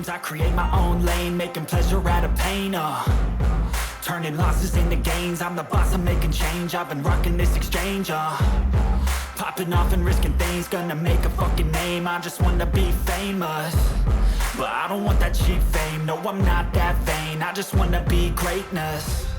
dreams, I create my own lane, making pleasure out of pain, turning losses into gains, I'm the boss, I'm making change, I've been rocking this exchange, popping off and risking things, gonna make a fucking name, I just wanna be famous, but I don't want that cheap fame, no I'm not that vain, I just wanna be greatness.